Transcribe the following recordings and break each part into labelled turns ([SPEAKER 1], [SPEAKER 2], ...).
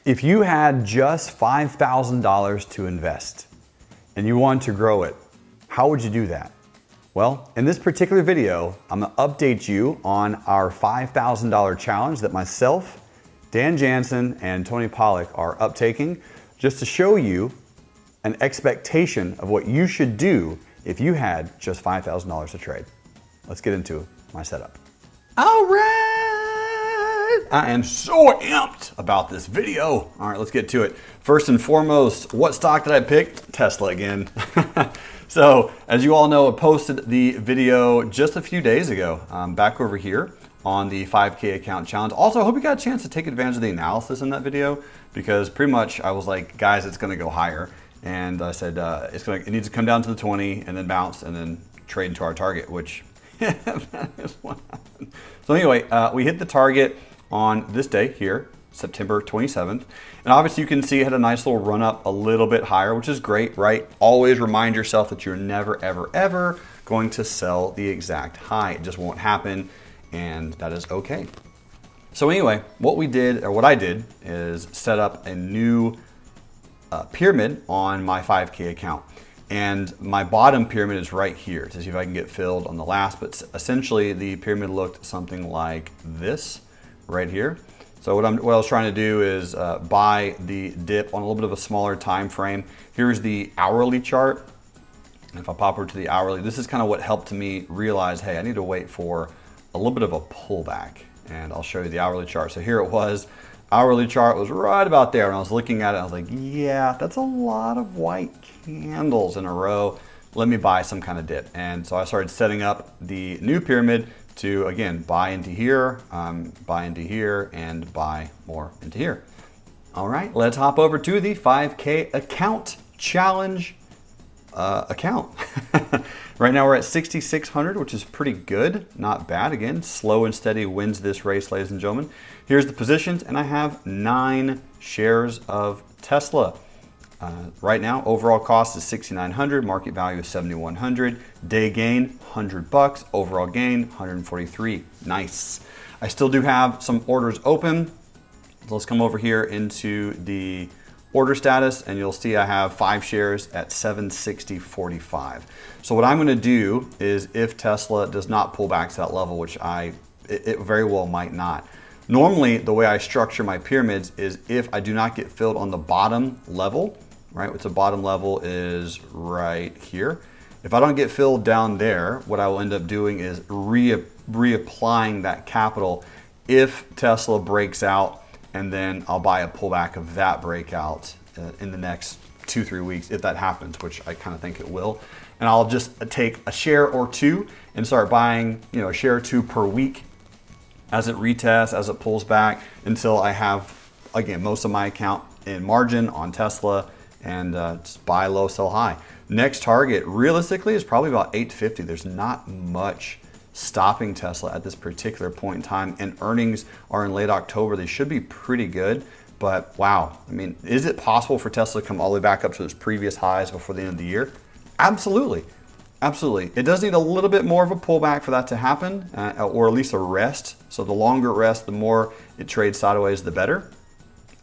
[SPEAKER 1] If you had just $5,000 to invest and you want to grow it, how would you do that? Well, in this particular video, I'm gonna update you on our $5,000 challenge that myself, Dan Jansen, and Tony Pollock are uptaking, just to show you an expectation of what you should do if you had just $5,000 to trade. Let's get into my setup. All right. I am so amped about this video. All right, let's get to it. First and foremost, what stock did I pick? Tesla again. So, as you all know, I posted the video just a few days ago, back over here on the 5K account challenge. Also, I hope you got a chance to take advantage of the analysis in that video, because pretty much I was like, guys, it's gonna go higher. And I said, it needs to come down to the 20 and then bounce and then trade into our target, which that is what happened. So anyway, we hit the target on this day here, September 27th. And obviously you can see it had a nice little run up a little bit higher, which is great, right? Always remind yourself that you're never, ever, ever going to sell the exact high. It just won't happen, and that is okay. So anyway, what I did is set up a new pyramid on my 5K account. And my bottom pyramid is right here to see if I can get filled on the last, but essentially the pyramid looked something like this right here. So what I was trying to do is buy the dip on a little bit of a smaller time frame. Here's the hourly chart. And if I pop over to the hourly, this is kind of what helped me realize, hey, I need to wait for a little bit of a pullback. And I'll show you the hourly chart. So here it was. Hourly chart was right about there. When I was looking at it, I was like, yeah, that's a lot of white candles in a row. Let me buy some kind of dip. And so I started setting up the new pyramid to, again, buy into here, and buy more into here. All right, let's hop over to the 5K account challenge account. Right now we're at 6,600, which is pretty good, not bad. Again, slow and steady wins this race, ladies and gentlemen. Here's the positions, and I have 9 shares of Tesla. Right now, overall cost is 6,900, market value is 7,100, day gain, $100, overall gain, 143. Nice. I still do have some orders open. So let's come over here into the order status, and you'll see I have 5 shares at 760.45. So what I'm gonna do is, if Tesla does not pull back to that level, which it very well might not. Normally, the way I structure my pyramids is if I do not get filled on the bottom level, right? What's the bottom level is right here. If I don't get filled down there, what I will end up doing is reapplying that capital if Tesla breaks out, and then I'll buy a pullback of that breakout in the next 2-3 weeks, if that happens, which I kind of think it will. And I'll just take a share or two and start buying, a share or two per week as it retests, as it pulls back, until I have, again, most of my account in margin on Tesla, and just buy low, sell high. Next target, realistically, is probably about 850. There's not much stopping Tesla at this particular point in time, and earnings are in late October. They should be pretty good, but wow. I mean, is it possible for Tesla to come all the way back up to its previous highs before the end of the year? Absolutely. Absolutely. It does need a little bit more of a pullback for that to happen, or at least a rest. So the longer it rests, the more it trades sideways, the better.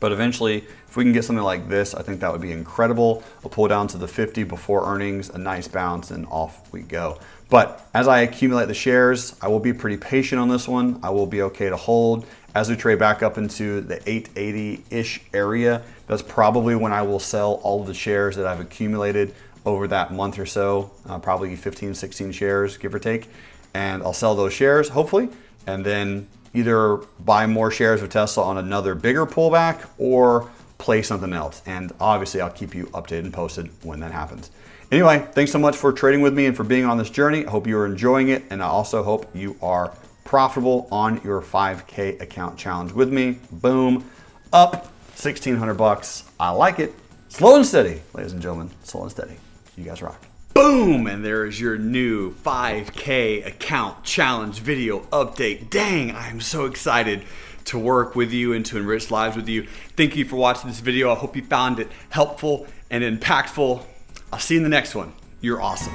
[SPEAKER 1] But eventually, if we can get something like this, I think that would be incredible. We'll pull down to the 50 before earnings, a nice bounce, and off we go. But as I accumulate the shares, I will be pretty patient on this one. I will be okay to hold. As we trade back up into the 880-ish area, that's probably when I will sell all of the shares that I've accumulated over that month or so, probably 15, 16 shares, give or take. And I'll sell those shares, hopefully, and then either buy more shares of Tesla on another bigger pullback or play something else. And obviously I'll keep you updated and posted when that happens. Anyway, thanks so much for trading with me and for being on this journey. I hope you are enjoying it, and I also hope you are profitable on your 5K account challenge with me. Boom, up $1,600. I like it. Slow and steady, ladies and gentlemen, slow and steady. You guys rock. Boom, and there is your new 5K account challenge video update. Dang, I am so excited to work with you and to enrich lives with you. Thank you for watching this video. I hope you found it helpful and impactful. I'll see you in the next one. You're awesome.